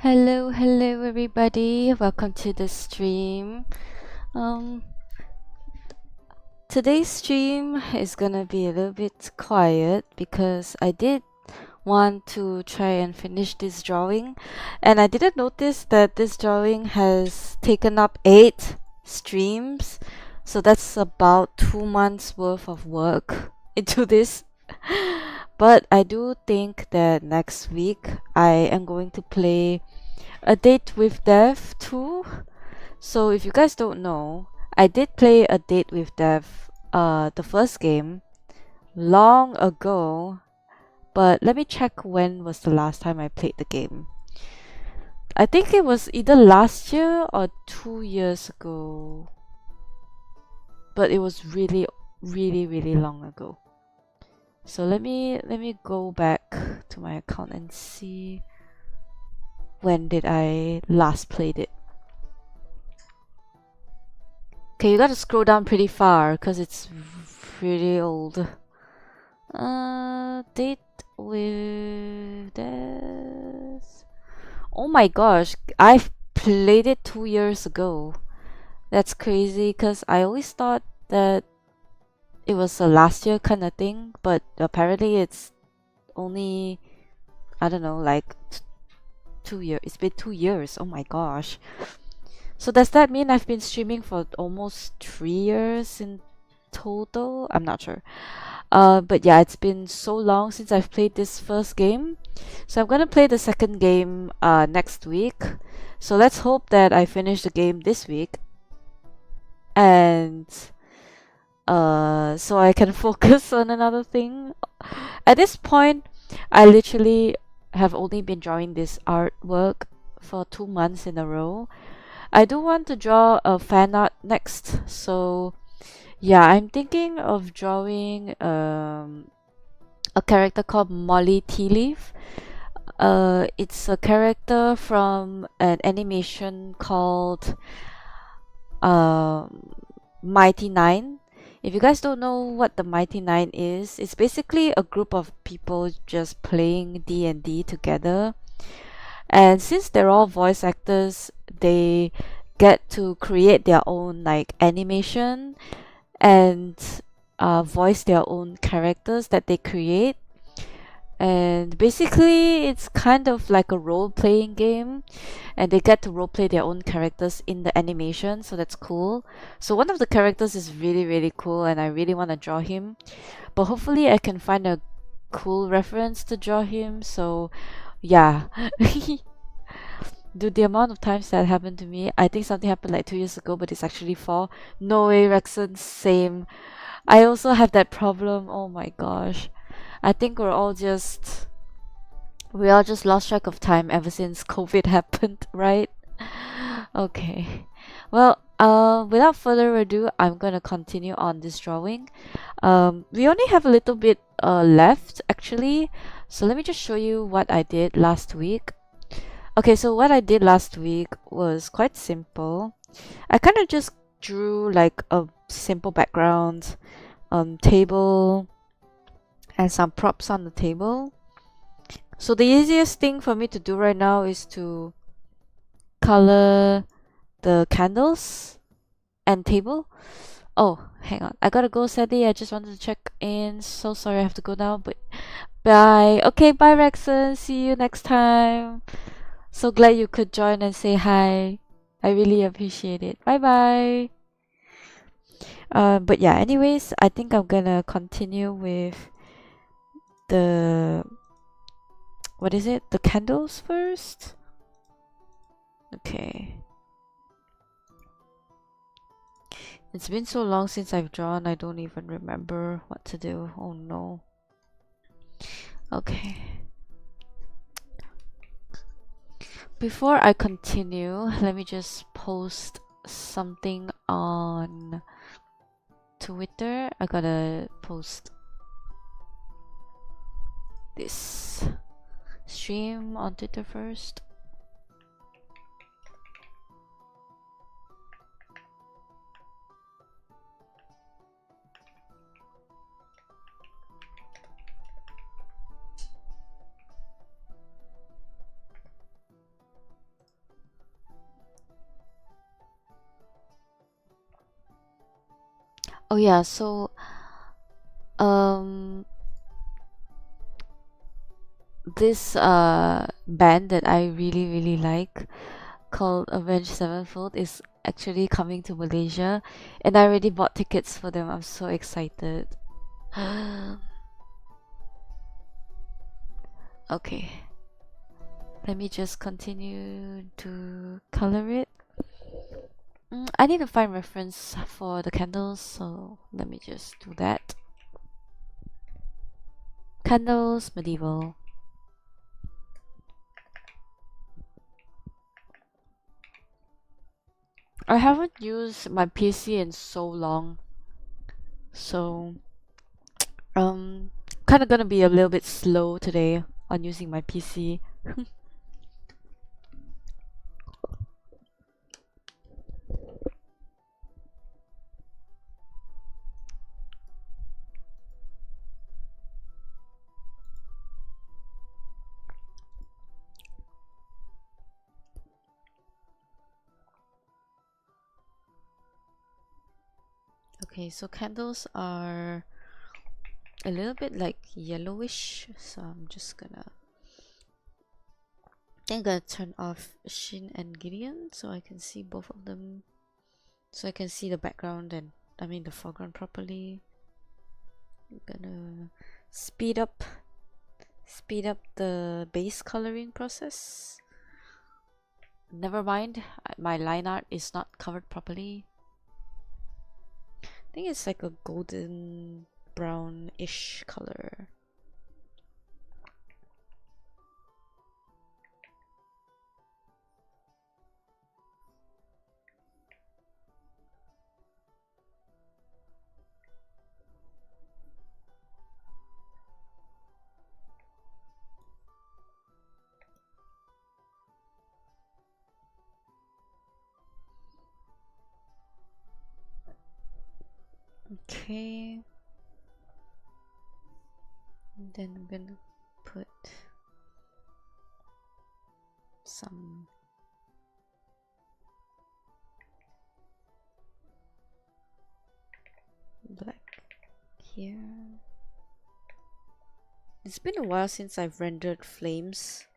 Hello everybody. Welcome to the stream. Um Today's stream is gonna be a little bit quiet because I did want to try and finish this drawing, and I didn't notice that this drawing has taken up 8 streams. So that's about 2 months worth of work into this. But I do think that next week I am going to play A Date with Death 2. So if you guys don't know, I did play A Date with Death, the first game, long ago. But let me check when was the last time I played the game. I think it was either last year or 2 years ago. But it was really long ago. So let me go back to my account and see when did I last played it. Okay, you gotta scroll down pretty far because it's pretty old. Date with this. Oh my gosh, I've played it 2 years ago. That's crazy because I always thought that it was a last year kind of thing, but apparently it's only, I don't know, like 2 years. It's been 2 years. Oh my gosh. So does that mean I've been streaming for almost 3 years in total? I'm not sure. But yeah, it's been so long since I've played this first game. So I'm gonna play the second game next week. So let's hope that I finish the game this week. And so I can focus on another thing. At this point, I literally have only been drawing this artwork for 2 months in a row. I do want to draw a fan art next, so yeah, I'm thinking of drawing a character called Molly Tea Leaf. It's a character from an animation called Mighty Nine. If you guys don't know what the Mighty Nine is, it's basically a group of people just playing D&D together. And since they're all voice actors, they get to create their own like animation and voice their own characters that they create. And basically, it's kind of like a role-playing game, and they get to role-play their own characters in the animation, so that's cool. So one of the characters is really cool, and I really want to draw him. But hopefully I can find a cool reference to draw him, so yeah. Dude, the amount of times that happened to me, I think something happened like 2 years ago, but it's actually 4. No way, Rexon, same. I also have that problem. Oh my gosh. I think we all just lost track of time ever since COVID happened, right? Okay. Well, without further ado, I'm gonna continue on this drawing. We only have a little bit left actually, so let me just show you what I did last week. Okay, so what I did last week was quite simple. I kind of just drew like a simple background, table, and some props on the table. So the easiest thing for me to do right now is to color the candles and table. Oh, hang on. I gotta go, Sadie. I just wanted to check in. So sorry I have to go now, but bye. Okay, bye, Rexon. See you next time. So glad you could join and say hi. I really appreciate it. Bye bye. But yeah, anyways, I think I'm gonna continue with the what is it? The candles first? Okay. It's been so long since I've drawn, I don't even remember what to do. Oh no. Okay. Before I continue, let me just post something on Twitter. I gotta post this stream on Twitter first. Oh yeah, so um this band that I really like called Avenged Sevenfold is actually coming to Malaysia, and I already bought tickets for them. I'm so excited. Okay, let me just continue to color it. I need to find reference for the candles, so let me just do that. Candles, medieval. I haven't used my PC in so long, so um, kind of gonna be a little bit slow today on using my PC. Okay, so candles are a little bit like yellowish, so I'm just gonna turn off Shin and Gideon so I can see both of them, so I can see the background and the foreground properly. I'm gonna speed up the base coloring process. Never mind, my line art is not covered properly. I think it's like a golden brown-ish color. Okay. And then I'm gonna put some black here. It's been a while since I've rendered flames,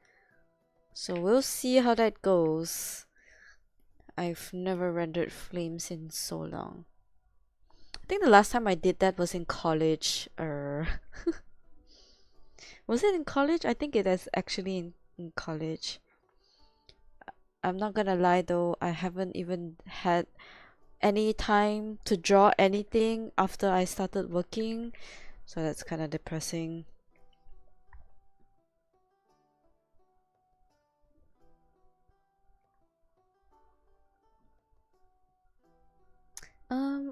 so we'll see how that goes. I've never rendered flames in so long. I think the last time I did that was in college. Was it in college? I think it is actually in college. I'm not gonna lie though, I haven't even had any time to draw anything after I started working, so that's kind of depressing.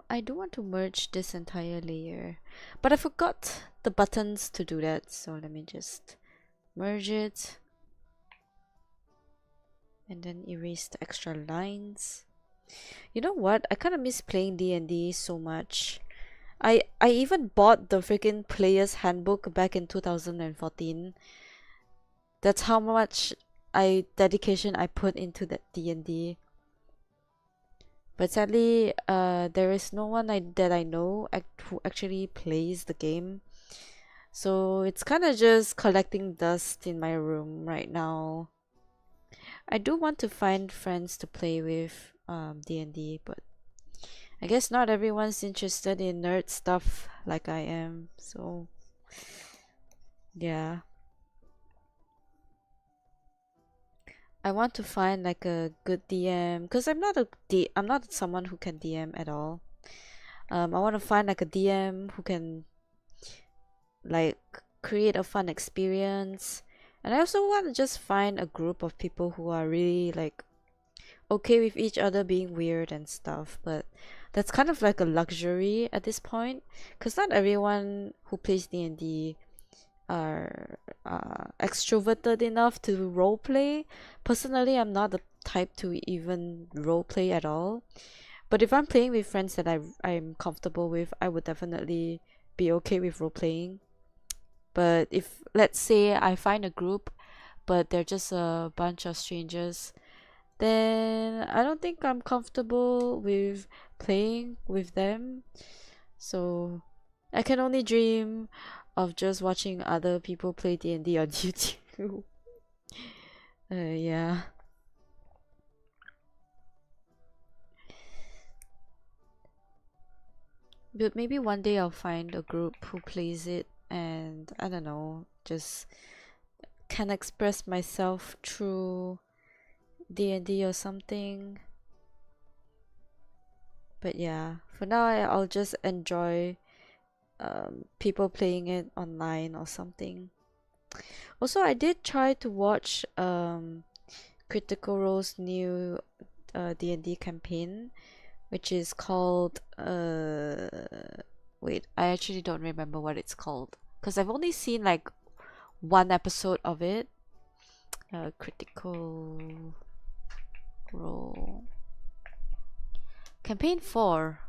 I do want to merge this entire layer, but I forgot the buttons to do that, so let me just merge it and then erase the extra lines. You know what? I kind of miss playing D&D so much. I even bought the freaking player's handbook back in 2014. That's how much dedication I put into that D&D. But sadly, there is no one that I know who actually plays the game. So it's kind of just collecting dust in my room right now. I do want to find friends to play with D&D, but I guess not everyone's interested in nerd stuff like I am. So yeah. I want to find like a good DM because I'm not someone who can DM at all. I want to find like a DM who can like create a fun experience, and I also want to just find a group of people who are really like okay with each other being weird and stuff. But that's kind of like a luxury at this point because not everyone who plays D&D are extroverted enough to roleplay. Personally, I'm not the type to even roleplay at all. But if I'm playing with friends that I'm comfortable with, I would definitely be okay with roleplaying. But if, let's say, I find a group, but they're just a bunch of strangers, then I don't think I'm comfortable with playing with them. So I can only dream of just watching other people play D&D on YouTube. Yeah. But maybe one day I'll find a group who plays it and I don't know, just can express myself through D&D or something. But yeah, for now I'll just enjoy people playing it online or something. Also, I did try to watch Critical Role's new D&D campaign, which is called wait, I actually don't remember what it's called because I've only seen like one episode of it. Critical Role Campaign 4.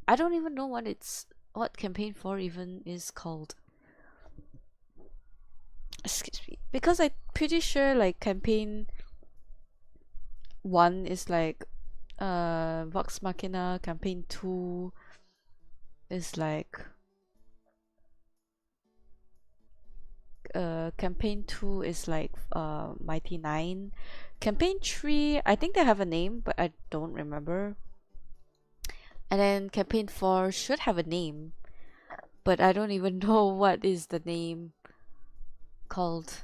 I don't even know what Campaign 4 even is called. Excuse me. Because I'm pretty sure like Campaign 1 is like Vox Machina, Campaign 2 is like Campaign 2 is like Mighty 9. Campaign 3, I think they have a name, but I don't remember. And then Campaign 4 should have a name, but I don't even know what is the name called.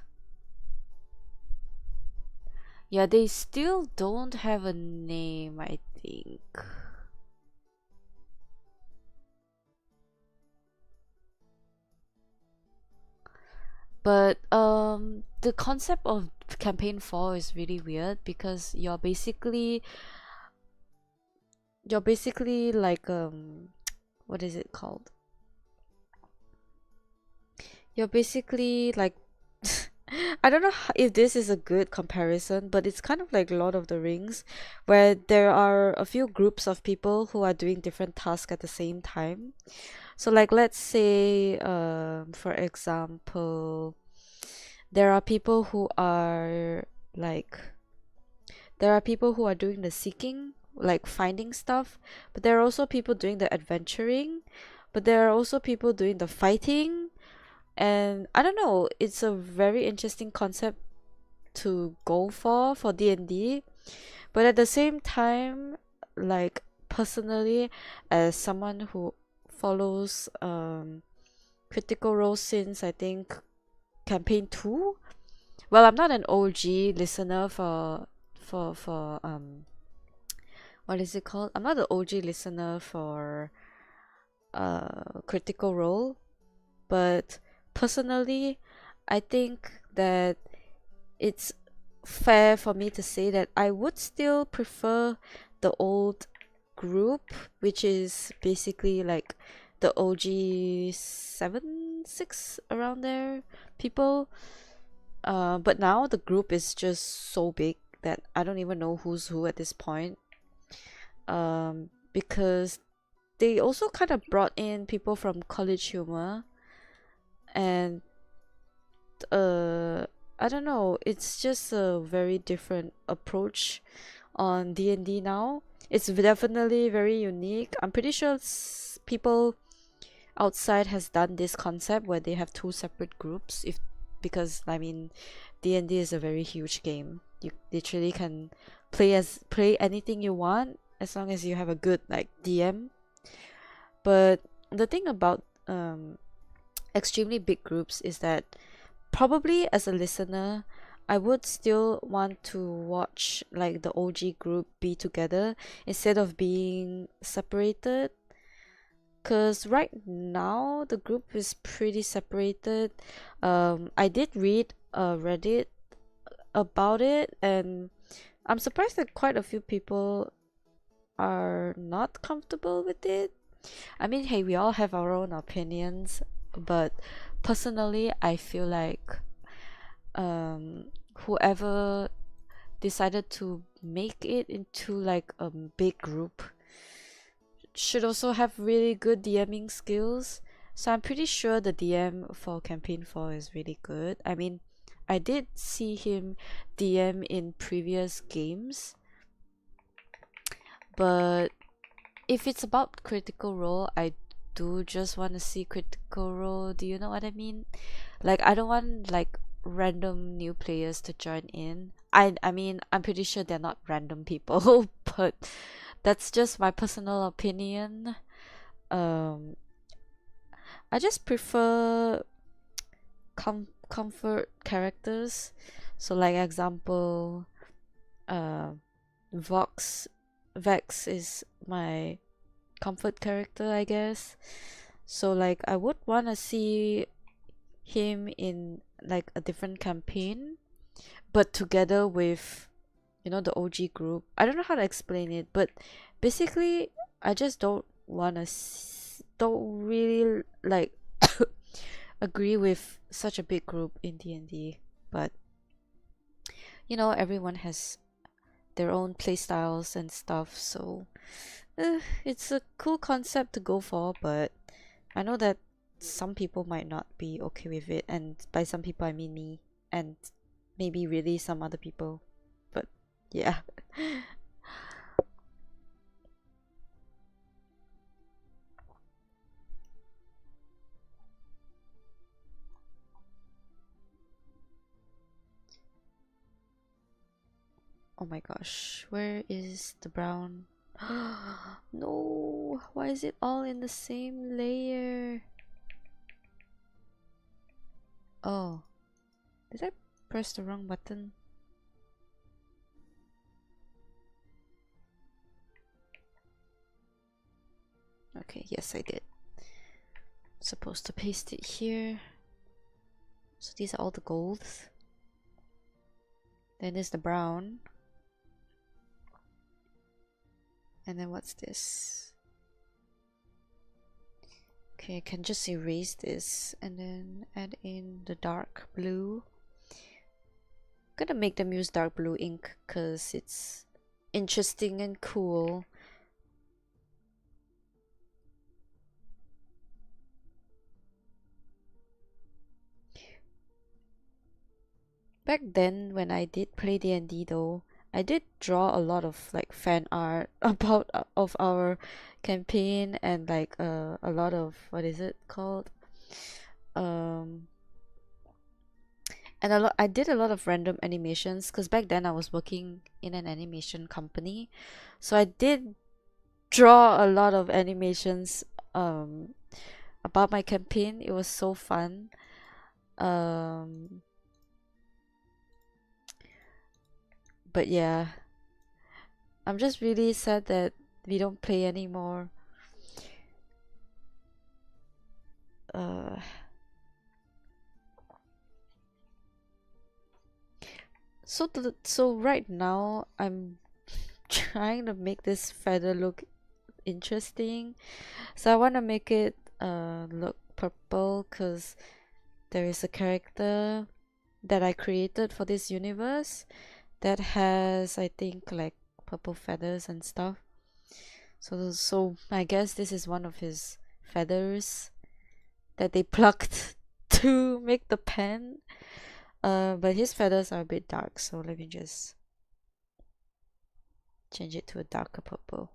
Yeah, they still don't have a name, I think. But the concept of Campaign 4 is really weird because you're basically like what is it called? You're basically like I don't know if this is a good comparison, but it's kind of like Lord of the Rings, where there are a few groups of people who are doing different tasks at the same time. So, like, let's say, for example, there are people who are like, there are people who are doing the seeking, like finding stuff, but there are also people doing the adventuring, but there are also people doing the fighting. And I don't know, it's a very interesting concept to go for D&D, but at the same time, like personally, as someone who follows Critical Role since I think campaign 2, well, I'm not an OG listener for what is it called, I'm not an OG listener for Critical Role, but personally I think that it's fair for me to say that I would still prefer the old group, which is basically like the OG 7, 6 around there people. But now the group is just so big that I don't even know who's who at this point. Because they also kind of brought in people from College Humor, and I don't know, it's just a very different approach on D&D now. It's definitely very unique. I'm pretty sure people outside has done this concept where they have two separate groups, if because I mean D&D is a very huge game. You literally can play anything you want as long as you have a good like DM. But the thing about extremely big groups is that probably as a listener, I would still want to watch like the OG group be together instead of being separated. Because right now the group is pretty separated. I did read Reddit about it, and I'm surprised that quite a few people are not comfortable with it. I mean, hey, we all have our own opinions, but personally, I feel like whoever decided to make it into like a big group should also have really good DMing skills. So I'm pretty sure the DM for campaign 4 is really good. I mean, I did see him DM in previous games, but if it's about Critical Role, I do just want to see Critical Role. Do you know what I mean? Like, I don't want like random new players to join in. I mean, I'm pretty sure they're not random people, but that's just my personal opinion. Um, I just prefer comfort characters. So, like example, uh, Vox Vex is my comfort character, I guess. So like I would want to see him in like a different campaign, but together with, you know, the OG group. I don't know how to explain it, but basically I just don't want to don't really like agree with such a big group in D&D, but you know, everyone has their own playstyles and stuff, so it's a cool concept to go for, but I know that some people might not be okay with it, and by some people I mean me, and maybe really some other people, but yeah. Oh my gosh, where is the brown? No, why is it all in the same layer? Oh, did I press the wrong button? Okay, yes I did. Supposed to paste it here. So these are all the golds. Then there's the brown. And then what's this? Okay, I can just erase this and then add in the dark blue. I'm gonna make them use dark blue ink because it's interesting and cool. Back then when I did play D&D though, I did draw a lot of like fan art about of our campaign, and like a lot of, what is it called, um and I did a lot of random animations because back then I was working in an animation company, so I did draw a lot of animations about my campaign. It was so fun. But yeah, I'm just really sad that we don't play anymore. uh so right now I'm trying to make this feather look interesting. So I want to make it look purple because there is a character that I created for this universe that has, I think, like purple feathers and stuff. So I guess this is one of his feathers that they plucked to make the pen. But his feathers are a bit dark, so let me just change it to a darker purple.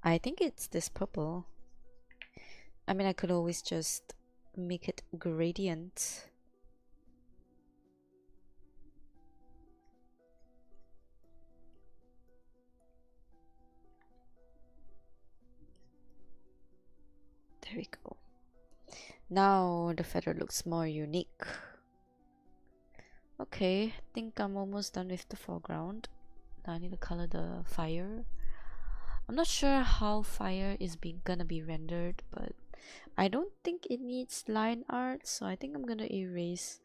I think it's this purple. I mean, I could always just make it gradient. There we go. Now the feather looks more unique. Okay, I think I'm almost done with the foreground. Now I need to color the fire. I'm not sure how fire is gonna be rendered, but I don't think it needs line art, so I think I'm gonna erase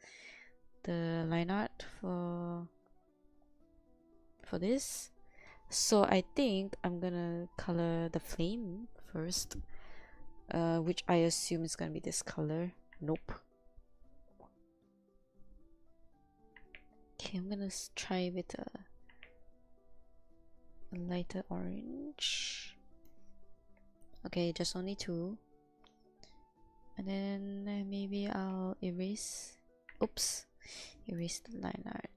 the line art for this. So I think I'm gonna color the flame first, which I assume is gonna be this color. Nope. Okay, I'm gonna try with a lighter orange. Okay, just only two. And then maybe I'll erase, oops, erase the line art.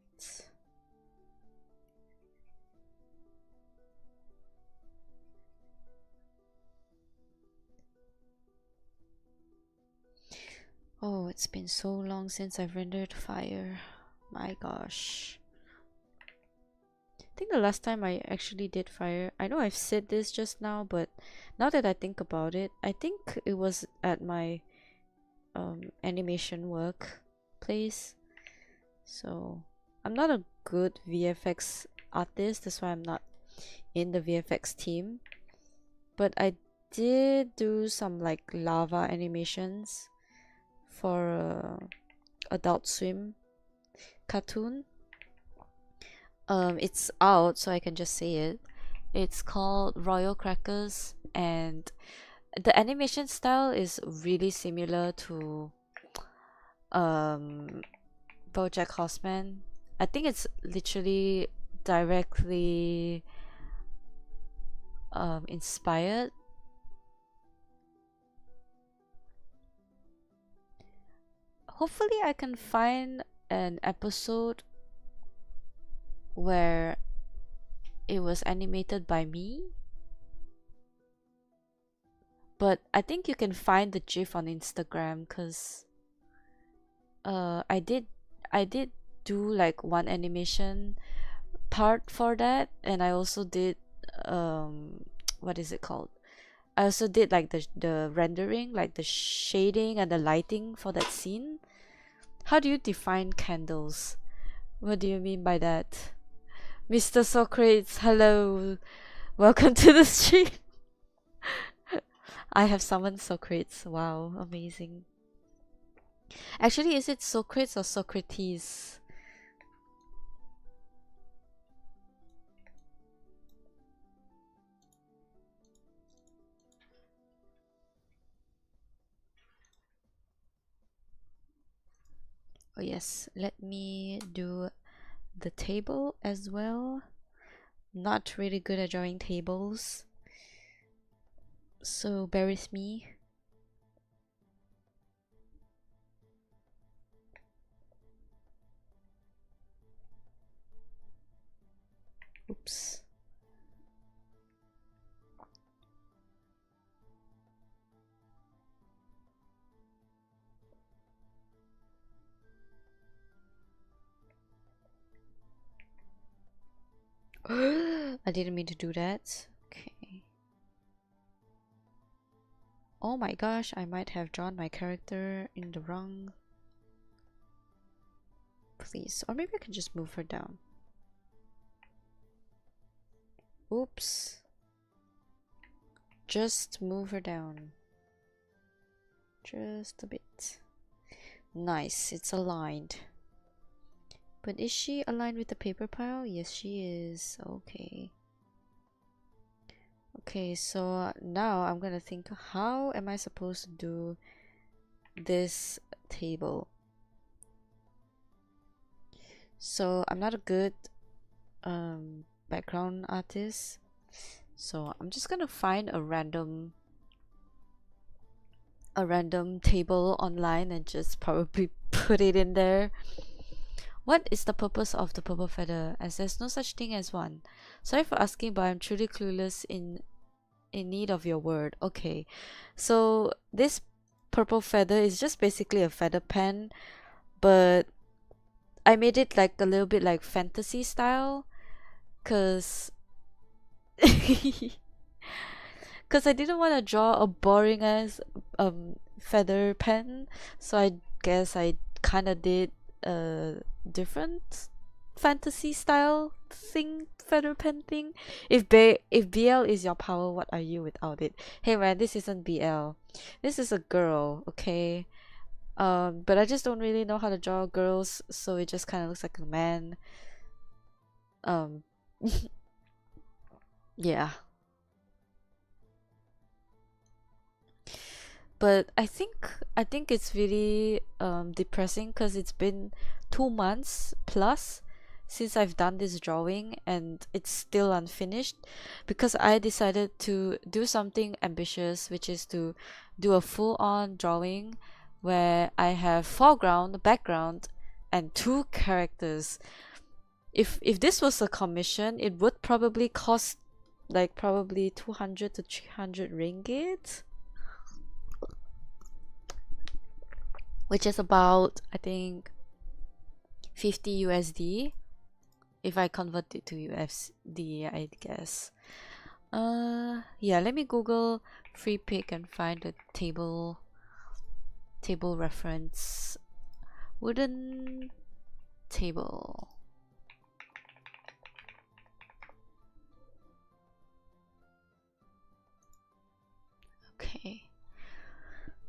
it's been so long since I've rendered Fire. My gosh. I think the last time I actually did Fire, I know I've said this just now, but now that I think about it, I think it was at my animation work place. So I'm not a good VFX artist, that's why I'm not in the VFX team. But I did do some like lava animations for Adult Swim cartoon. It's out, so I can just say it. It's called Royal Crackers, and the animation style is really similar to BoJack Horseman. I think it's literally directly inspired. Hopefully I can find an episode where it was animated by me, but I think you can find the GIF on Instagram, because I did do like one animation part for that, and I also did what is it called? I also did like the rendering, like the shading and the lighting for that scene. How do you define candles? What do you mean by that? Mr. Socrates, hello. Welcome to the stream. I have summoned Socrates. Wow, amazing. Actually, is it Socrates or Socrates? Oh yes, let me do the table as well. Not really good at drawing tables, so bear with me. Oops. I didn't mean to do that. Okay. Oh my gosh, I might have drawn my character in the wrong place. Or maybe I can just move her down. Oops. Just move her down. Just a bit. Nice, it's aligned. But is she aligned with the paper pile? Yes, she is. Okay. Okay, so now I'm gonna think, how am I supposed to do this table? So I'm not a good background artist, so I'm just gonna find a random table online and just probably put it in there. What is the purpose of the purple feather, as there's no such thing as one? Sorry for asking, but I'm truly clueless in need of your word. Okay, so this purple feather is just basically a feather pen, but I made it like a little bit like fantasy style, cause cause I didn't want to draw a boring ass feather pen, so I guess I kind of did a different fantasy style thing, feather pen thing. If BL is your power, what are you without it? Hey man, this isn't BL. This is a girl, okay? But I just don't really know how to draw girls, so it just kind of looks like a man. Yeah. But I think it's really depressing, because it's been 2 months plus since I've done this drawing and it's still unfinished, because I decided to do something ambitious, which is to do a full-on drawing where I have foreground, background, and 2 characters. If this was a commission, it would probably cost like probably 200 to 300 ringgit. which is about, I think, 50 USD. If I convert it to USD, I guess. Yeah, let me Google free pick and find the table reference. Wooden table.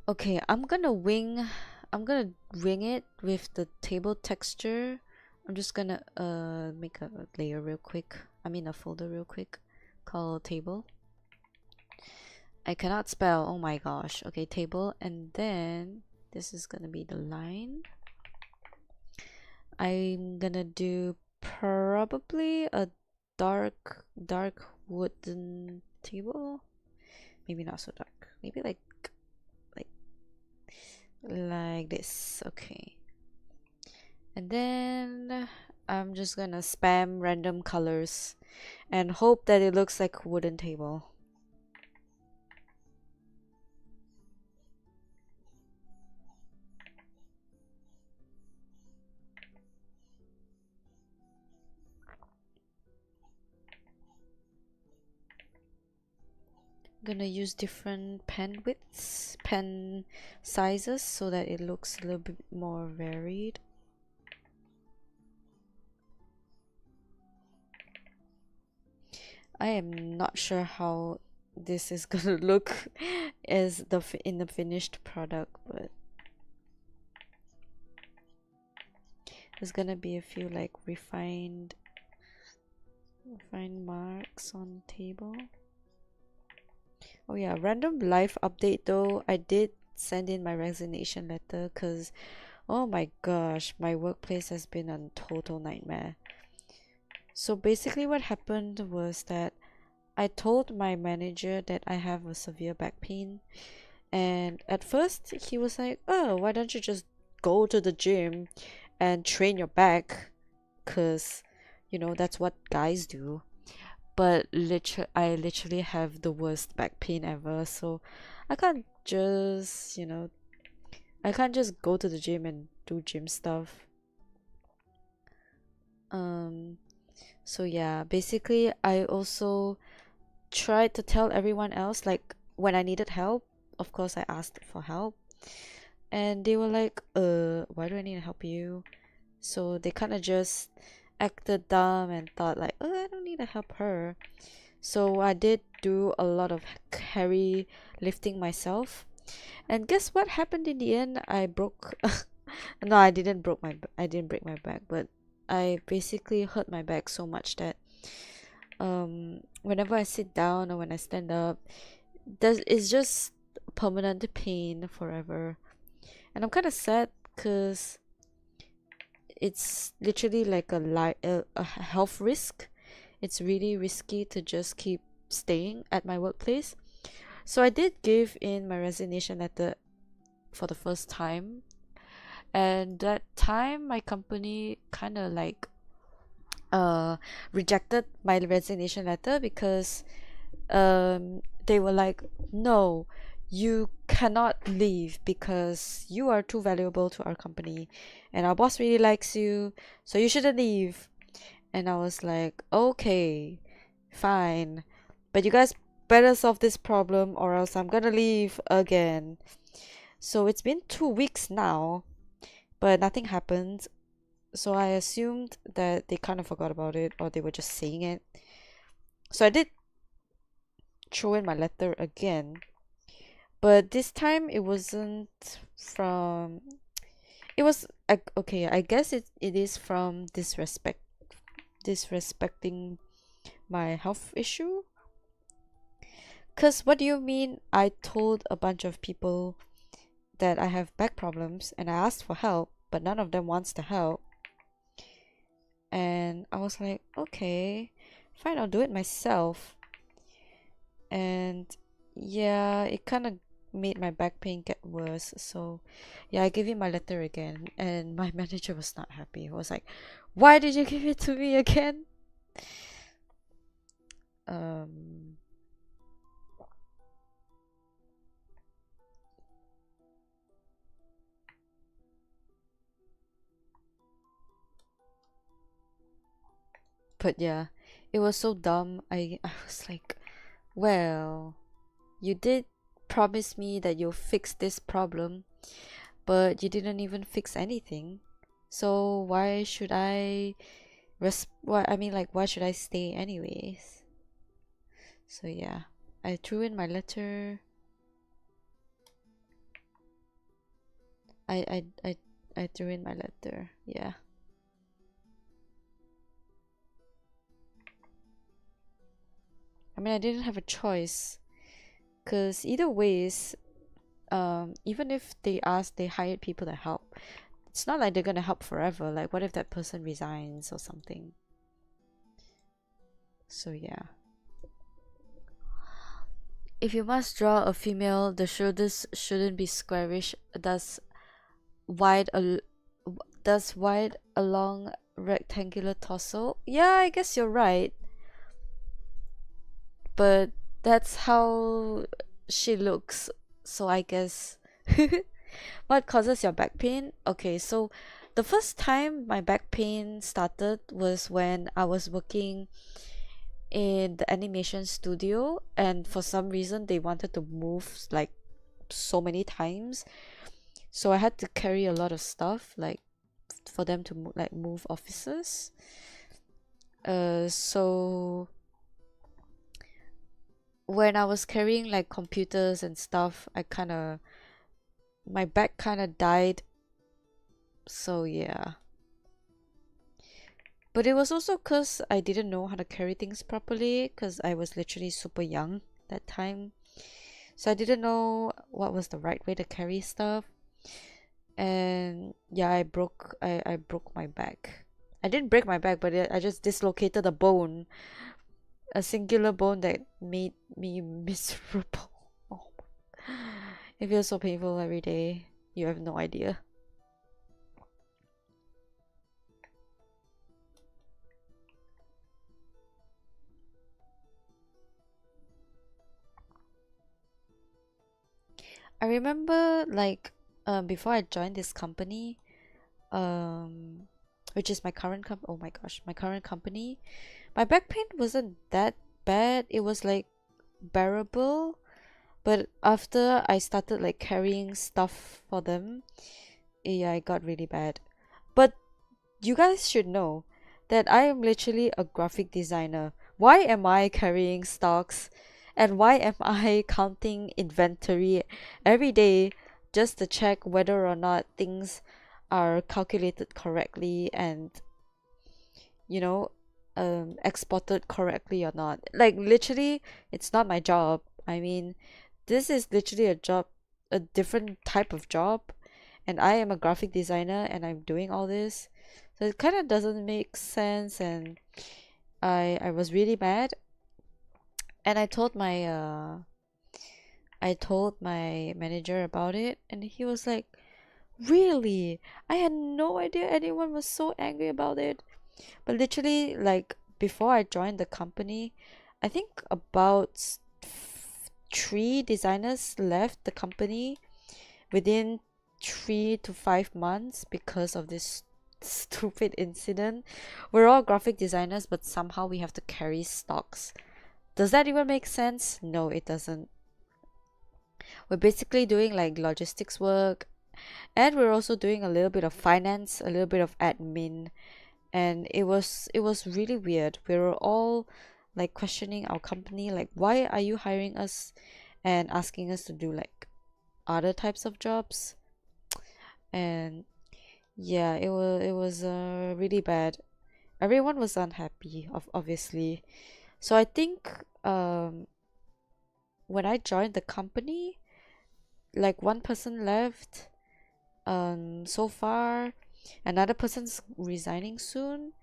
Okay, I'm gonna wing it with the table texture. I'm just gonna make a layer real quick. I mean a folder real quick called table. I cannot spell, oh my gosh. Okay, table, and then this is gonna be the line. I'm gonna do probably a dark wooden table. Maybe not so dark. Maybe like this. Okay. And then I'm just gonna spam random colors and hope that it looks like a wooden table. I'm gonna use different pen widths, pen sizes, so that it looks a little bit more varied. I am not sure how this is gonna look as in the finished product, but there's gonna be a few like refined marks on the table. Oh yeah, random life update though. I did send in my resignation letter because oh my gosh, my workplace has been a total nightmare. So basically what happened was that I told my manager that I have a severe back pain, and at first he was like, oh, why don't you just go to the gym and train your back, because you know that's what guys do. But I literally have the worst back pain ever, so I can't just, you know, I can't just go to the gym and do gym stuff. So yeah, basically I also tried to tell everyone else, like when I needed help, of course I asked for help, and they were like, why do I need to help you? So they kind of just acted dumb and thought like, oh, I don't need to help her. So I did do a lot of heavy lifting myself, and guess what happened in the end? I broke no, I didn't break my back, but I basically hurt my back so much that whenever I sit down or when I stand up, it's just permanent pain forever. And I'm kind of sad because it's literally like a health risk. It's really risky to just keep staying at my workplace. So I did give in my resignation letter for the first time, and that time my company kind of like rejected my resignation letter because they were like, no, you cannot leave because you are too valuable to our company and our boss really likes you, so you shouldn't leave. And I was like, okay, fine, but you guys better solve this problem or else I'm gonna leave again. So it's been 2 weeks now, but nothing happened. So I assumed that they kind of forgot about it or they were just saying it. So I did throw in my letter again, but this time it wasn't from, it was okay, I guess it is from disrespecting my health issue. Cause what do you mean I told a bunch of people that I have back problems and I asked for help, but none of them wants to help? And I was like, okay, fine, I'll do it myself. And yeah, it kind of made my back pain get worse. So yeah, I gave him my letter again, and my manager was not happy. He was like, why did you give it to me again? Um But yeah, it was so dumb. I was like, well, you did promise me that you'll fix this problem, but you didn't even fix anything. So why should I why should I stay anyways? So yeah, I threw in my letter. I threw in my letter. Yeah. I mean, I didn't have a choice, cause either ways, even if they hired people to help, it's not like they're gonna help forever. Like, what if that person resigns or something? So yeah. If you must draw a female, the shoulders shouldn't be squarish. Wide a Thus wide along rectangular torso. Yeah, I guess you're right. But that's how she looks. So I guess. What causes your back pain? Okay, so the first time my back pain started was when I was working in the animation studio, and for some reason they wanted to move like so many times. So I had to carry a lot of stuff, like for them to move offices. So when I was carrying like computers and stuff, my back kind of died. So yeah. But it was also because I didn't know how to carry things properly, because I was literally super young that time. So I didn't know what was the right way to carry stuff. And yeah, I broke my back. I didn't break my back, but I just dislocated a bone. A singular bone that made me miserable. Oh, it feels so painful every day. You have no idea. I remember before I joined this company, which is my current oh my gosh, my current company, my back pain wasn't that bad. It was like bearable. But after I started like carrying stuff for them, yeah, it got really bad. But you guys should know that I am literally a graphic designer. Why am I carrying stocks? And why am I counting inventory every day just to check whether or not things are calculated correctly and, you know, exported correctly or not? Like, literally, it's not my job. I mean, this is literally a different type of job, and I am a graphic designer and I'm doing all this. So it kind of doesn't make sense, and I was really mad, and I told my manager about it, and he was like, "Really? I had no idea anyone was so angry about it." But literally, like before I joined the company, I think about three designers left the company within 3 to 5 months because of this stupid incident. We're all graphic designers, but somehow we have to carry stocks. Does that even make sense? No, it doesn't. We're basically doing like logistics work, and we're also doing a little bit of finance, a little bit of admin, and it was really weird. We were all like questioning our company, like, why are you hiring us and asking us to do like other types of jobs? And yeah, it was really bad. Everyone was unhappy, obviously. So I think when I joined the company, like one person left. So far, another person's resigning soon.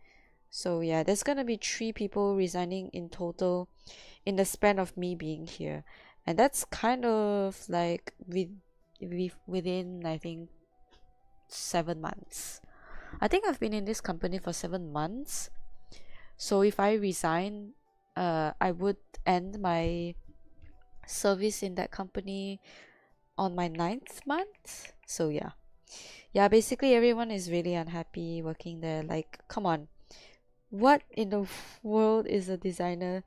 So yeah, there's gonna be 3 people resigning in total in the span of me being here, and that's kind of like within I think 7 months. I think I've been in this company for 7 months. So if I resign, I would end my service in that company on my 9th month. So yeah, basically everyone is really unhappy working there. Like, come on, What in the world is a designer?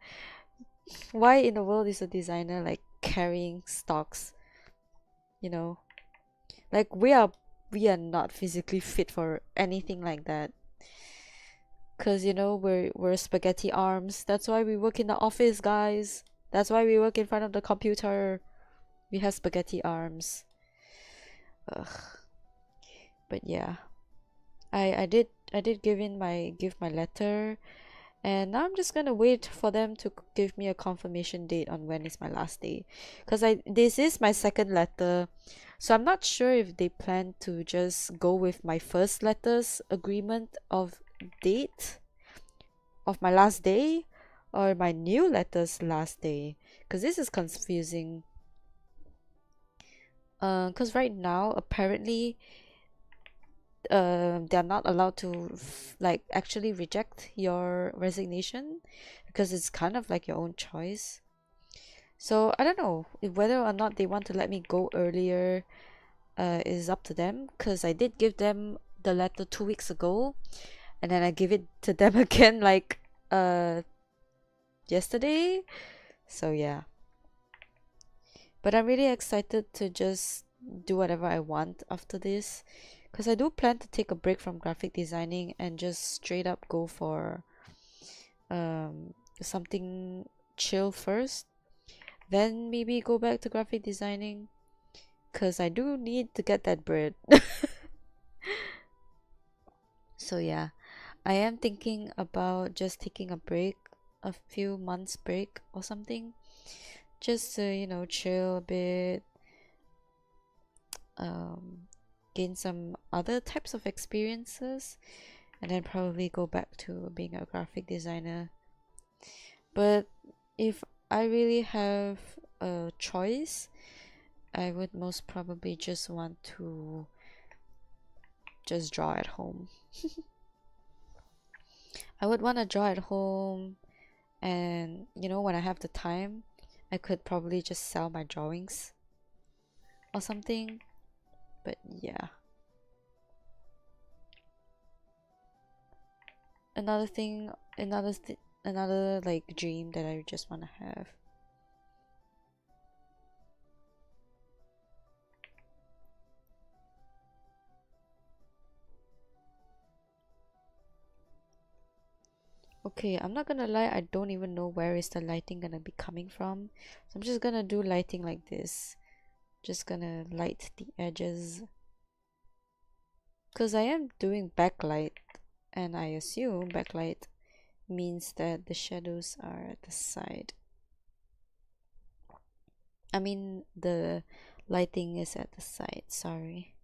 Why in the world is a designer like carrying stocks? You know, like we are not physically fit for anything like that. Cause you know we're spaghetti arms. That's why we work in the office, guys. That's why we work in front of the computer. We have spaghetti arms. Ugh. But yeah, I did give my letter, and now I'm just gonna wait for them to give me a confirmation date on when is my last day. Cause this is my second letter, so I'm not sure if they plan to just go with my first letter's agreement of date of my last day, or my new letter's last day. Cause this is confusing. Cause right now apparently they're not allowed to like actually reject your resignation, because it's kind of like your own choice. So I don't know whether or not they want to let me go earlier. Is up to them, because I did give them the letter 2 weeks ago, and then I give it to them again like yesterday. So yeah, but I'm really excited to just do whatever I want after this, because I do plan to take a break from graphic designing and just straight up go for something chill first, then maybe go back to graphic designing, because I do need to get that bread. So yeah, I am thinking about just taking a break, a few months break or something, just to, you know, chill a bit, gain some other types of experiences, and then probably go back to being a graphic designer. But if I really have a choice, I would most probably just want to just draw at home. I would want to draw at home, and you know, when I have the time, I could probably just sell my drawings or something. But yeah, another thing, another like dream that I just want to have. Okay, I'm not gonna lie, I don't even know where is the lighting gonna be coming from. So I'm just gonna do lighting like this. Just gonna light the edges. Because I am doing backlight, and I assume backlight means that the shadows are at the side. I mean, the lighting is at the side, sorry.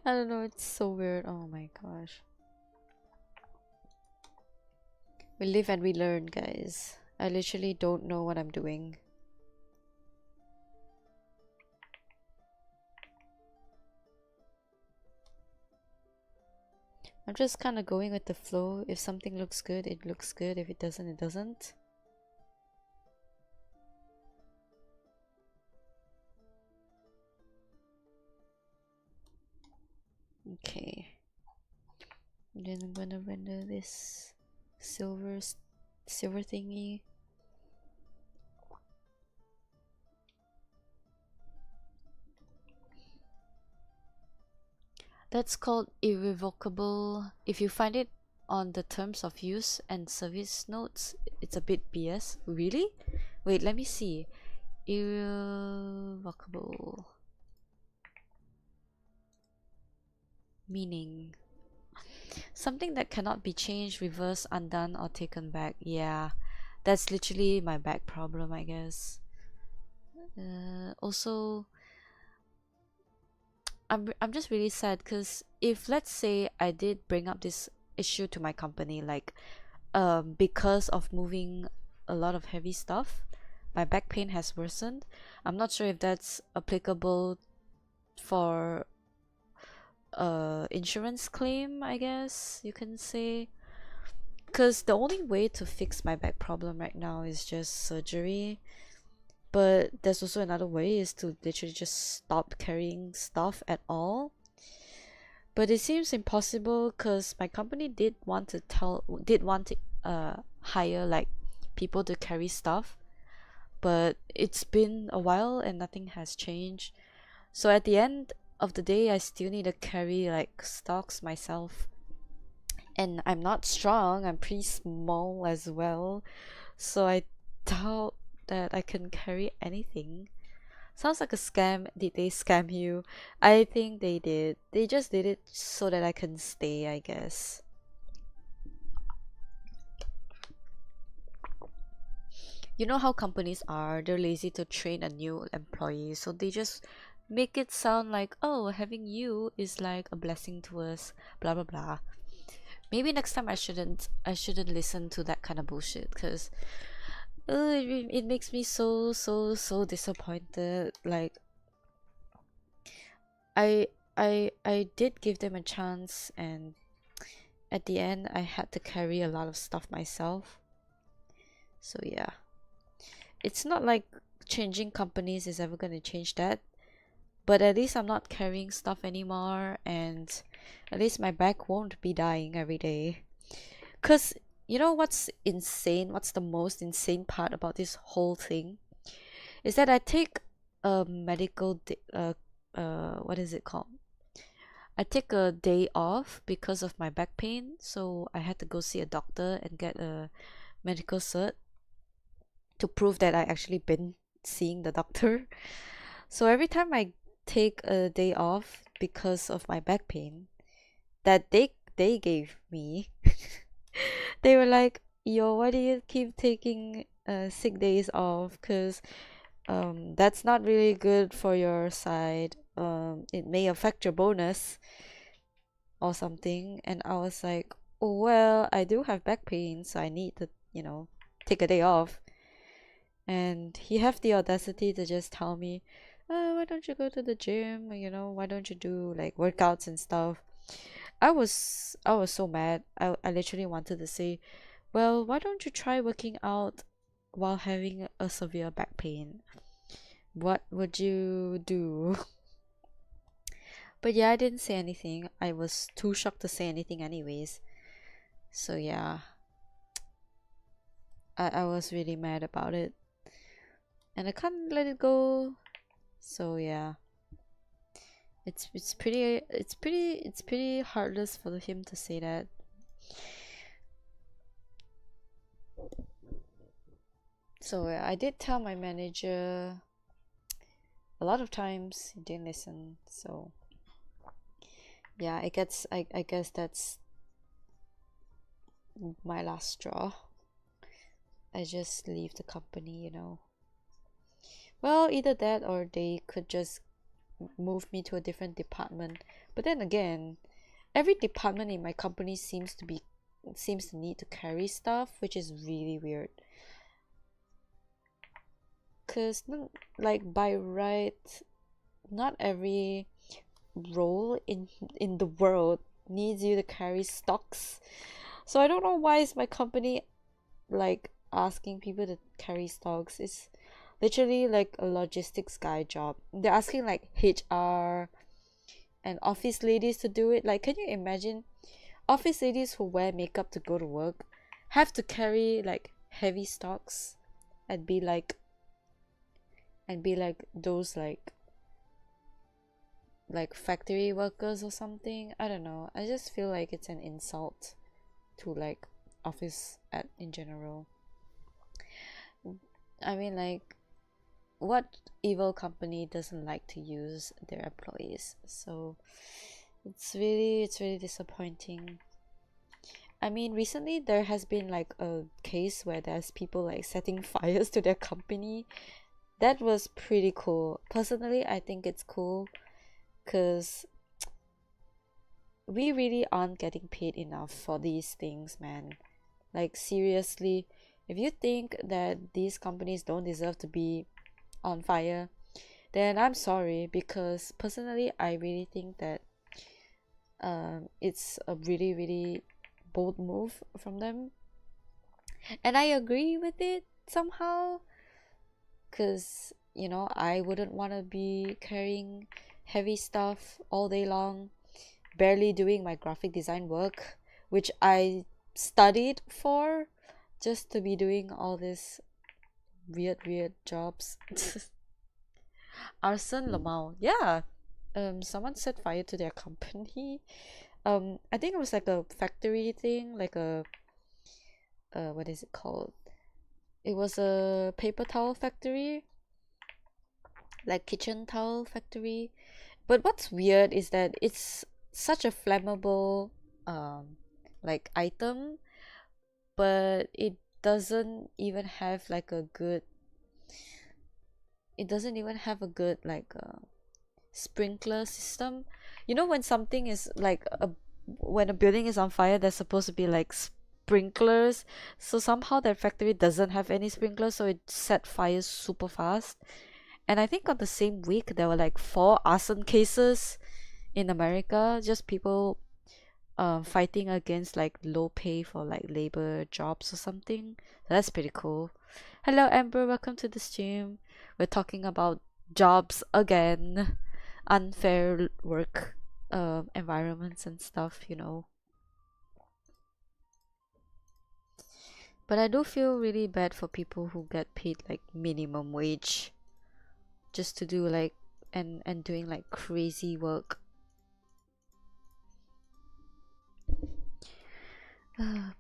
I don't know, it's so weird. Oh my gosh. We live and we learn, guys. I literally don't know what I'm doing. I'm just kind of going with the flow. If something looks good, it looks good. If it doesn't, it doesn't. Okay. Then I'm gonna render this silver thingy. That's called irrevocable. If you find it on the terms of use and service notes, it's a bit BS. Really? Wait, let me see. Irrevocable. Meaning something that cannot be changed, reversed, undone, or taken back. Yeah, that's literally my back problem, I guess. Also, I'm just really sad because if, let's say, I did bring up this issue to my company, like because of moving a lot of heavy stuff, my back pain has worsened. I'm not sure if that's applicable for insurance claim, I guess you can say. Because the only way to fix my back problem right now is just surgery. But there's also another way, is to literally just stop carrying stuff at all. But it seems impossible because my company did want to hire like people to carry stuff, but it's been a while and nothing has changed. So at the end of the day, I still need to carry like stocks myself. And I'm not strong, I'm pretty small as well. So I doubt that I can carry anything. Sounds like a scam. Did they scam you? I think they did. They just did it so that I can stay, I guess. You know how companies are, they're lazy to train a new employee, so they just make it sound like, oh, having you is like a blessing to us, blah blah blah. Maybe next time I shouldn't listen to that kind of bullshit, because it makes me so disappointed. Like I did give them a chance, and at the end I had to carry a lot of stuff myself. So yeah, it's not like changing companies is ever going to change that, but at least I'm not carrying stuff anymore, and at least my back won't be dying every day. Cause you know what's insane, what's the most insane part about this whole thing, is that I take a what is it called, I take a day off because of my back pain, so I had to go see a doctor and get a medical cert to prove that I actually been seeing the doctor. So every time I take a day off because of my back pain that they gave me, they were like, "Yo, why do you keep taking sick days off? Cause that's not really good for your side. It may affect your bonus or something." And I was like, "Oh well, I do have back pain, so I need to, take a day off." And he have the audacity to just tell me, "Oh, why don't you go to the gym? Why don't you do like workouts and stuff?" I was so mad. I literally wanted to say, "Well, why don't you try working out while having a severe back pain? What would you do?" But yeah, I didn't say anything. I was too shocked to say anything anyways. So yeah, I was really mad about it. And I can't let it go. So yeah. It's pretty heartless for him to say that. So yeah, I did tell my manager a lot of times. He didn't listen. So yeah, I guess that's my last straw. I just leave the company. Well, either that or they could just move me to a different department. But then again, every department in my company seems to need to carry stuff, which is really weird. Cause like by right, not every role in the world needs you to carry stocks. So I don't know why is my company like asking people to carry stocks. It's literally like a logistics guy job. They're asking like HR and office ladies to do it. Like, can you imagine office ladies who wear makeup to go to work have to carry like heavy stocks and be like those like factory workers or something? I don't know. I just feel like it's an insult to like office in general. I mean, like, what evil company doesn't like to use their employees? So it's really disappointing. I mean, recently there has been like a case where there's people like setting fires to their company. That was pretty cool. Personally, I think it's cool because we really aren't getting paid enough for these things, man. Like, seriously, if you think that these companies don't deserve to be on fire, then I'm sorry, because personally I really think that it's a really, really bold move from them. And I agree with it somehow, because, you know, I wouldn't want to be carrying heavy stuff all day long, barely doing my graphic design work, which I studied for, just to be doing all these weird jobs. Arson Lamau, yeah. Someone set fire to their company. I think it was like a factory thing, like a what is it called? It was a paper towel factory, like kitchen towel factory. But what's weird is that it's such a flammable like item, but doesn't even have like a good it doesn't even have a good like sprinkler system. You know, when something is like when a building is on fire, there's supposed to be like sprinklers. So somehow that factory doesn't have any sprinklers, so it set fires super fast. And I think on the same week there were like 4 arson cases in America, just people fighting against like low pay for like labor jobs or something. So that's pretty cool. Hello Amber, welcome to the stream. We're talking about jobs again, unfair work environments and stuff, you know. But I do feel really bad for people who get paid like minimum wage just to do like and doing like crazy work.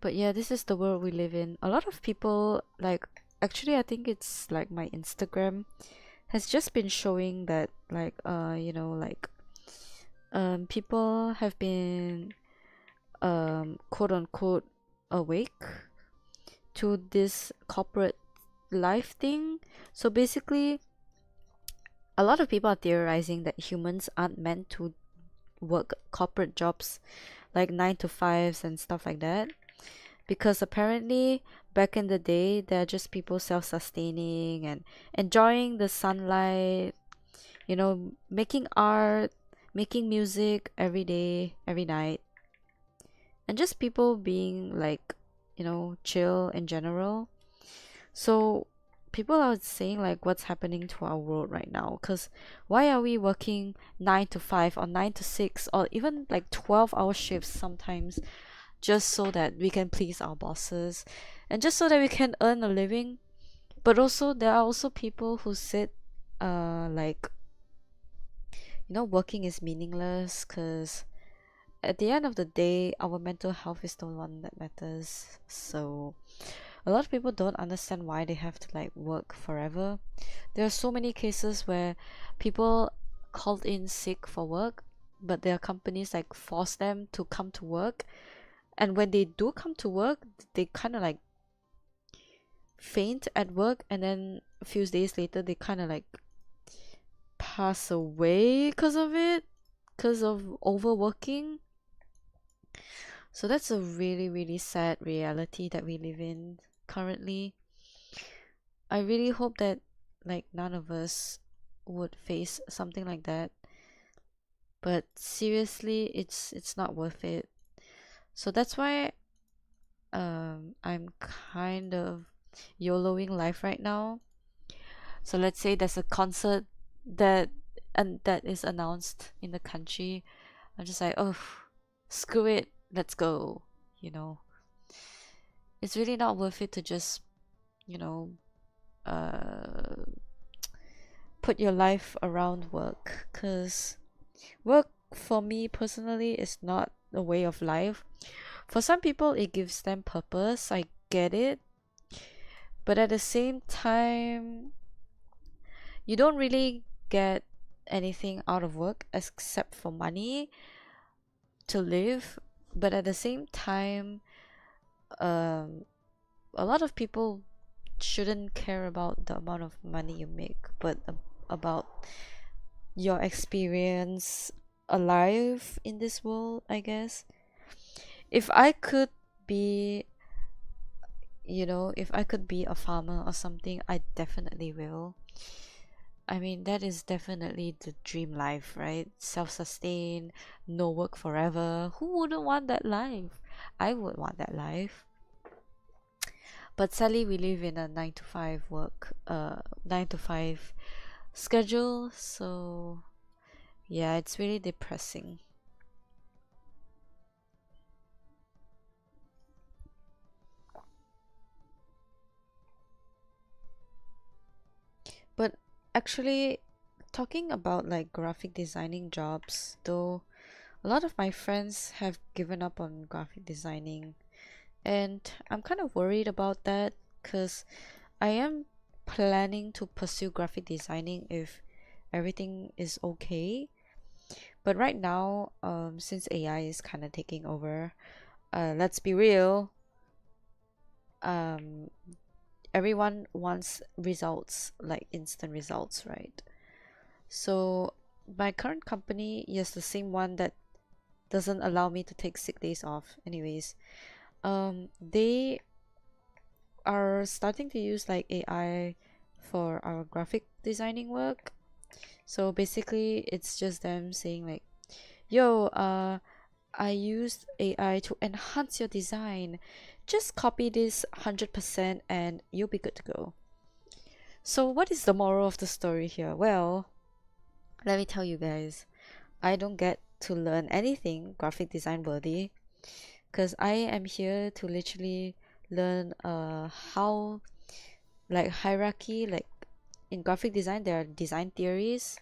But yeah, this is the world we live in. A lot of people, like, actually I think it's like my Instagram has just been showing that like you know, like people have been quote unquote awake to this corporate life thing. So basically a lot of people are theorizing that humans aren't meant to work corporate jobs like 9 to 5s and stuff like that, because apparently back in the day they're just people self-sustaining and enjoying the sunlight, you know, making art, making music every day, every night, and just people being like, you know, chill in general. So people are saying like what's happening to our world right now, because why are we working 9 to 5 or 9 to 6 or even like 12-hour shifts sometimes, just so that we can please our bosses and just so that we can earn a living? But also there are also people who said like, you know, working is meaningless because at the end of the day our mental health is the one that matters. So a lot of people don't understand why they have to like work forever. There are so many cases where people called in sick for work, but their companies like force them to come to work, and when they do come to work they kind of like faint at work, and then a few days later they kind of like pass away because of it, because of overworking. So that's a really, really sad reality that we live in currently. I really hope that like none of us would face something like that. But seriously, it's not worth it. So that's why I'm kind of YOLOing life right now. So let's say there's a concert that that is announced in the country. I'm just like, oh, screw it, let's go. You know, it's really not worth it to just, you know, put your life around work, because work for me personally is not a way of life. For some people it gives them purpose, I get it, but at the same time you don't really get anything out of work except for money to live. But at the same time, um, a lot of people shouldn't care about the amount of money you make, but about your experience alive in this world, I guess. If I could be, you know, if I could be a farmer or something, I definitely will. I mean, that is definitely the dream life, right? Self-sustained, no work forever. Who wouldn't want that life? I would want that life. But sadly, we live in a 9 to 5 schedule. So yeah, it's really depressing. But actually, talking about like graphic designing jobs, though, a lot of my friends have given up on graphic designing, and I'm kind of worried about that because I am planning to pursue graphic designing if everything is okay. But right now, since AI is kind of taking over, let's be real, um, everyone wants results, like instant results, right? So my current company, yes, the same one that doesn't allow me to take sick days off. Anyways, they are starting to use like AI for our graphic designing work. So basically, it's just them saying like, "Yo, I used AI to enhance your design. Just copy this 100% and you'll be good to go." So what is the moral of the story here? Well, let me tell you guys. I don't get to learn anything graphic design worthy because I am here to literally learn how like hierarchy, like in graphic design there are design theories.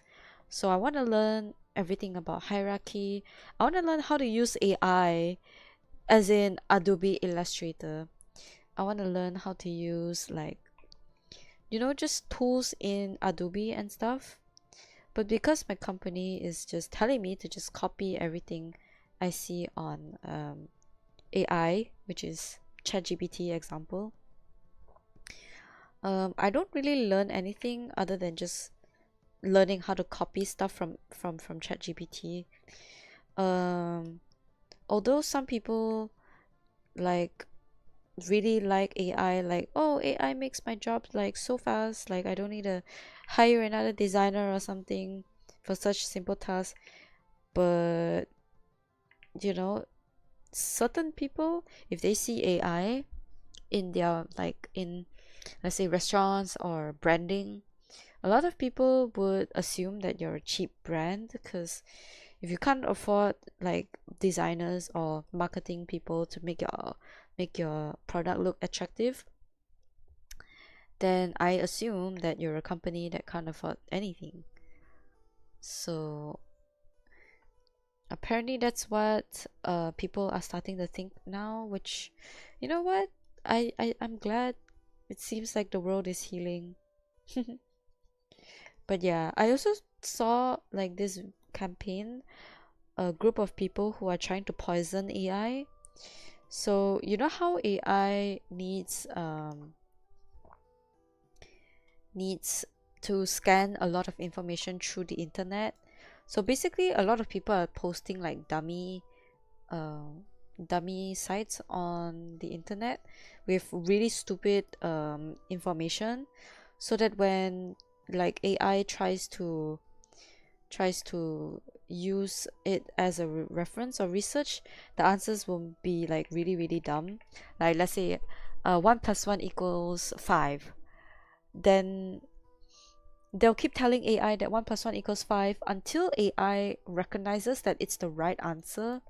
So I want to learn everything about hierarchy. I want to learn how to use AI, as in Adobe Illustrator. I want to learn how to use like, you know, just tools in Adobe and stuff. But because my company is just telling me to just copy everything I see on AI, which is ChatGPT example, I don't really learn anything other than just learning how to copy stuff from ChatGPT. Um, Although some people like really like AI, like, oh, AI makes my job like so fast, like I don't need to hire another designer or something for such simple tasks. But you know, certain people, if they see AI in their like in, let's say, restaurants or branding, a lot of people would assume that you're a cheap brand because if you can't afford like designers or marketing people to make your product look attractive, then I assume that you're a company that can't afford anything. So apparently that's what people are starting to think now, which, you know what, I'm glad. It seems like the world is healing. But yeah, I also saw like this campaign, a group of people who are trying to poison AI. So you know how AI needs to scan a lot of information through the internet. So basically, a lot of people are posting like uh, dummy sites on the internet with really stupid information, so that when like AI tries to use it as a reference or research, the answers will be like really really dumb. Like let's say 1 plus 1 equals 5, then they'll keep telling AI that 1 plus 1 equals 5 until AI recognizes that it's the right answer,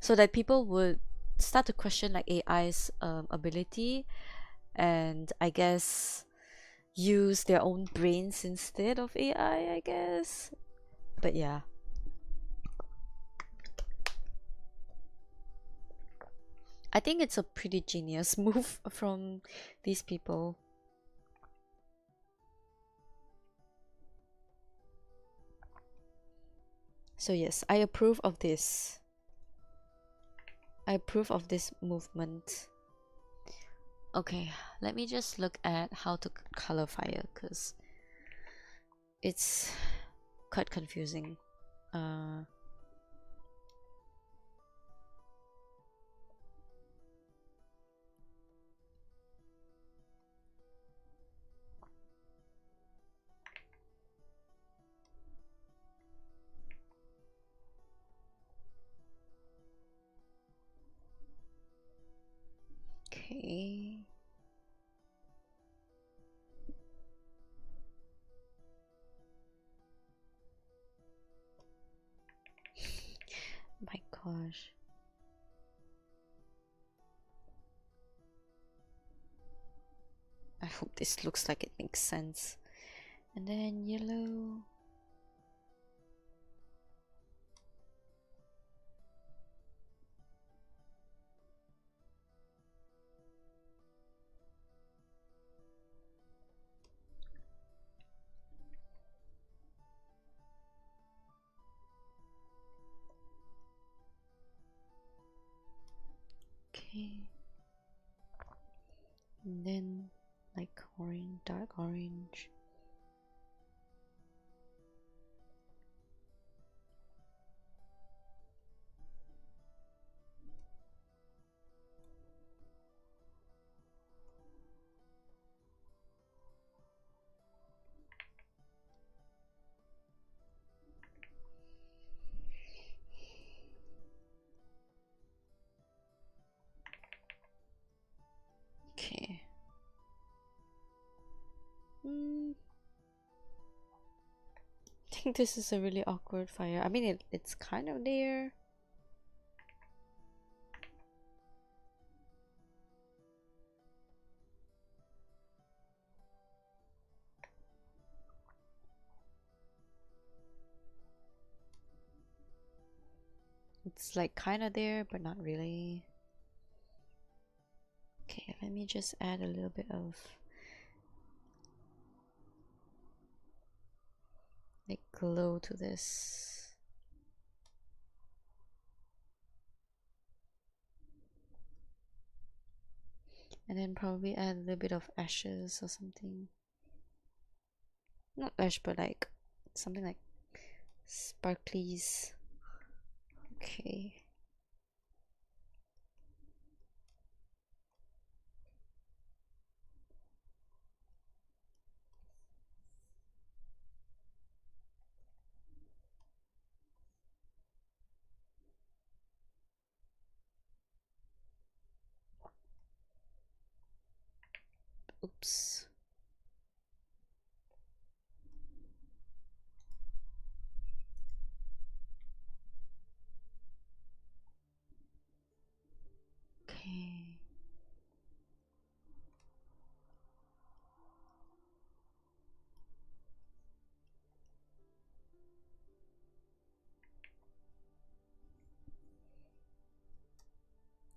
so that people would start to question like AI's ability, and I guess use their own brains instead of AI, I guess. But yeah, I think it's a pretty genius move from these people. So yes, I approve of this. I approve of this movement. Okay, let me just look at how to color fire because it's quite confusing. Uh, Okay. My gosh. I hope this looks like it makes sense. And then yellow. Okay. And then like orange, dark orange. Okay. I think this is a really awkward fire. I mean, it's kind of there. It's like kind of there, but not really. Okay, let me just add a little bit of like glow to this. And then probably add a little bit of ashes or something. Not ash, but like something like sparklies. Okay. Oops. Okay.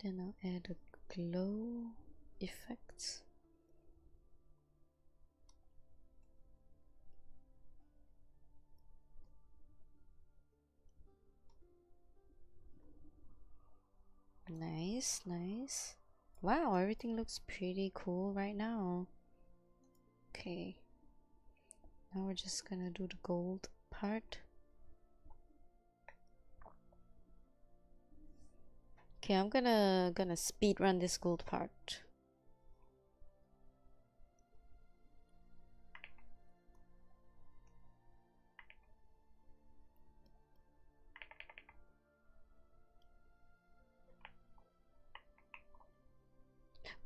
Then I'll add a glow effect. Nice, nice. Wow, everything looks pretty cool right now. Okay. Now we're just gonna do the gold part. Okay, I'm gonna speed run this gold part.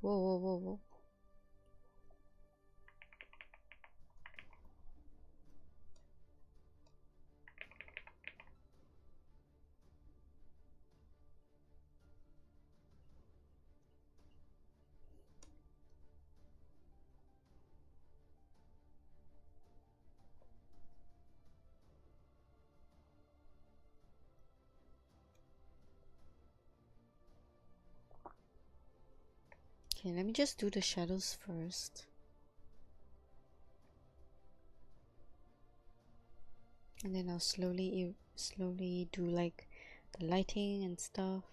Whoa, whoa, whoa, whoa. Okay, let me just do the shadows first. And then I'll slowly do like the lighting and stuff.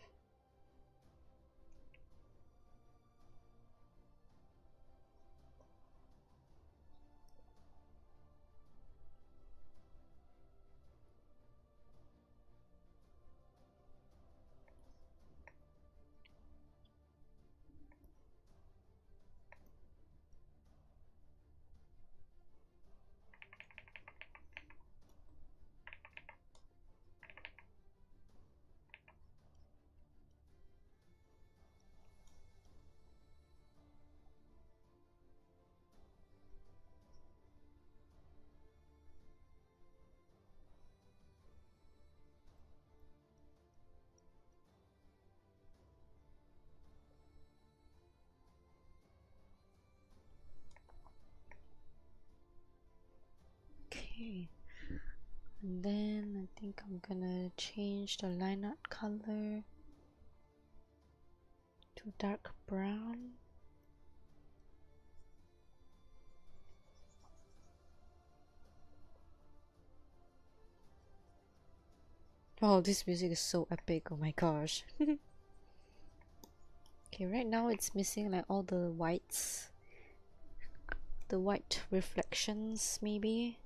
Okay. And then I think I'm gonna change the line art color to dark brown. Oh, this music is so epic, oh my gosh. Okay, right now it's missing like all the whites. The white reflections maybe.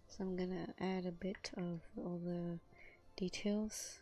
So I'm gonna add a bit of all the details.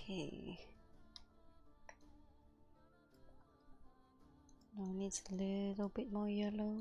Okay. Now it needs a little bit more yellow.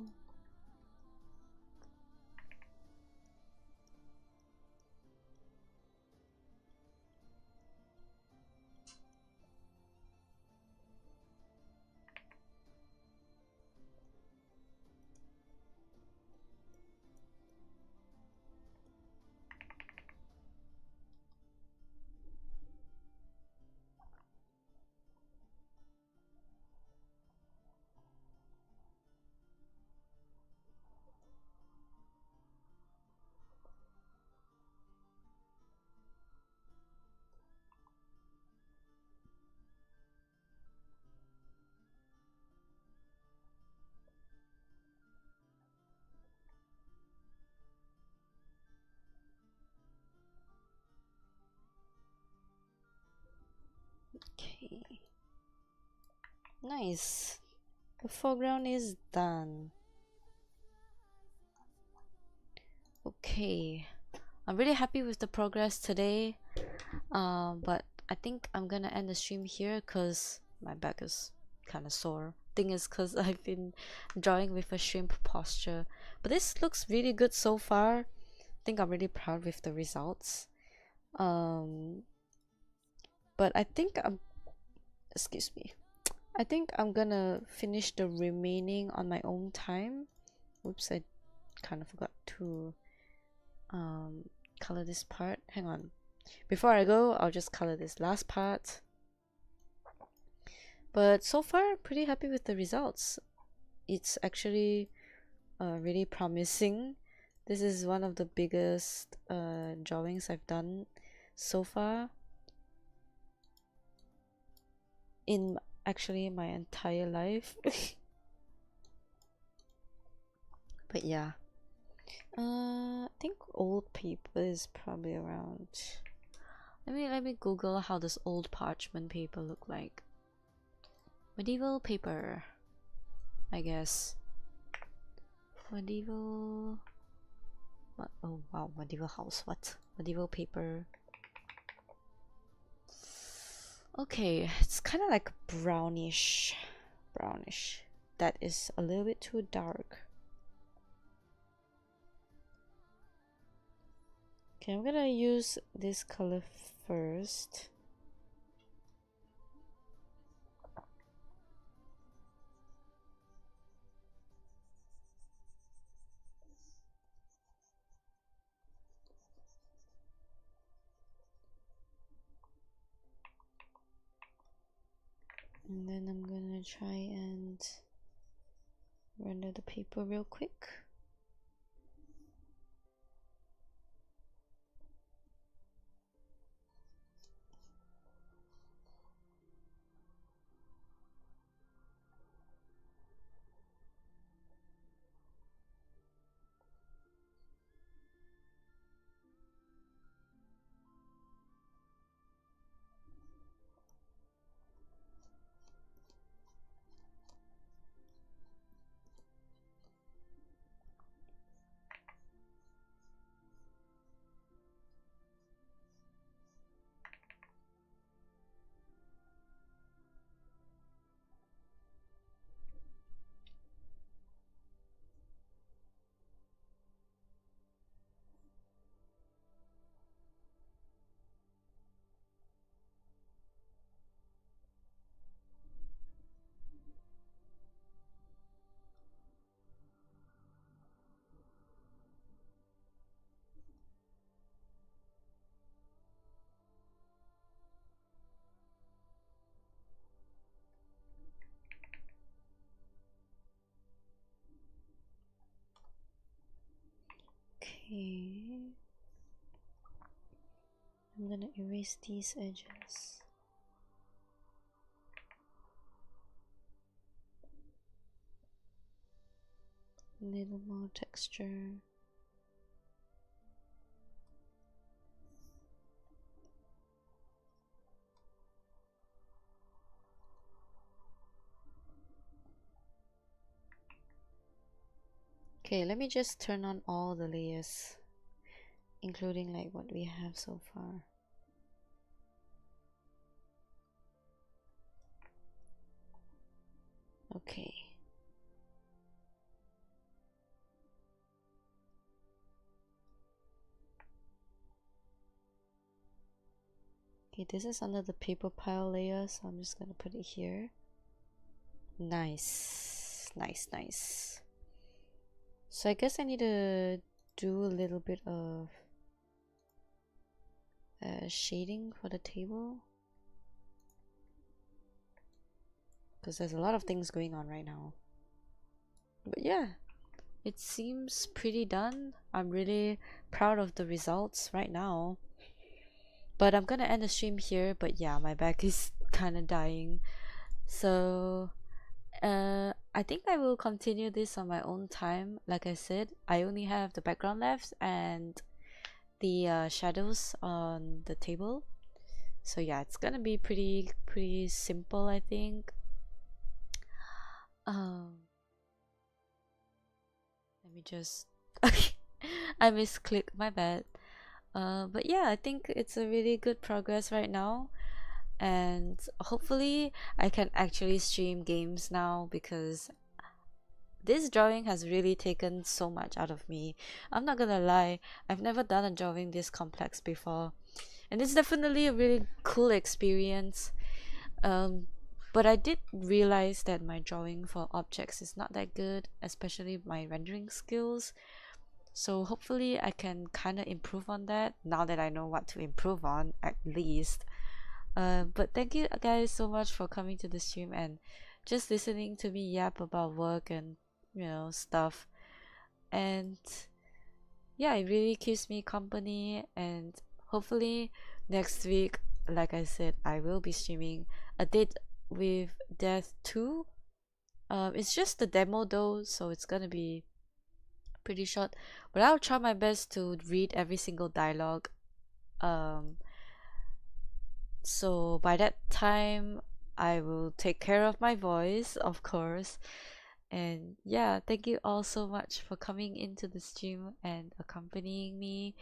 Okay. Nice. The foreground is done. Okay. I'm really happy with the progress today. But I think I'm gonna end the stream here because my back is kind of sore. Thing is, because I've been drawing with a shrimp posture. But this looks really good so far. I think I'm really proud with the results. But I think excuse me. I think I'm gonna finish the remaining on my own time. Oops, I kind of forgot to color this part. Hang on. Before I go, I'll just color this last part. But so far, pretty happy with the results. It's actually really promising. This is one of the biggest drawings I've done so far in actually my entire life. But yeah, I think old paper is probably around. Let me Google how does old parchment paper look like. Medieval paper, I guess. Medieval. What? Oh wow, medieval house. What? Medieval paper. Okay, it's kind of like brownish. Brownish. That is a little bit too dark. Okay, I'm gonna use this color first. And then I'm gonna try and render the paper real quick. Okay. I'm gonna erase these edges. A little more texture. Okay, let me just turn on all the layers, including like what we have so far. Okay. Okay, this is under the paper pile layer, so I'm just gonna put it here. Nice, nice, nice. So I guess I need to do a little bit of shading for the table, because there's a lot of things going on right now. But yeah, it seems pretty done. I'm really proud of the results right now. But I'm gonna end the stream here. But yeah, my back is kind of dying. So I think I will continue this on my own time. Like I said, I only have the background left and the shadows on the table. So yeah, it's gonna be pretty simple, I think. Let me just I misclicked, my bad. But yeah, I think it's a really good progress right now, and hopefully I can actually stream games now, because this drawing has really taken so much out of me. I'm not gonna lie, I've never done a drawing this complex before, and it's definitely a really cool experience. But I did realize that my drawing for objects is not that good, especially my rendering skills. So hopefully I can kind of improve on that now that I know what to improve on, at least. But thank you guys so much for coming to the stream and just listening to me yap about work and stuff. And yeah, it really keeps me company, and hopefully next week, like I said, I will be streaming a date with Death 2. It's just the demo though, so it's gonna be pretty short, but I'll try my best to read every single dialogue. Um, so by that time, I will take care of my voice, of course. And yeah, thank you all so much for coming into the stream and accompanying me.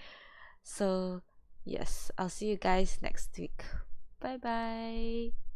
So, yes, I'll see you guys next week. Bye bye.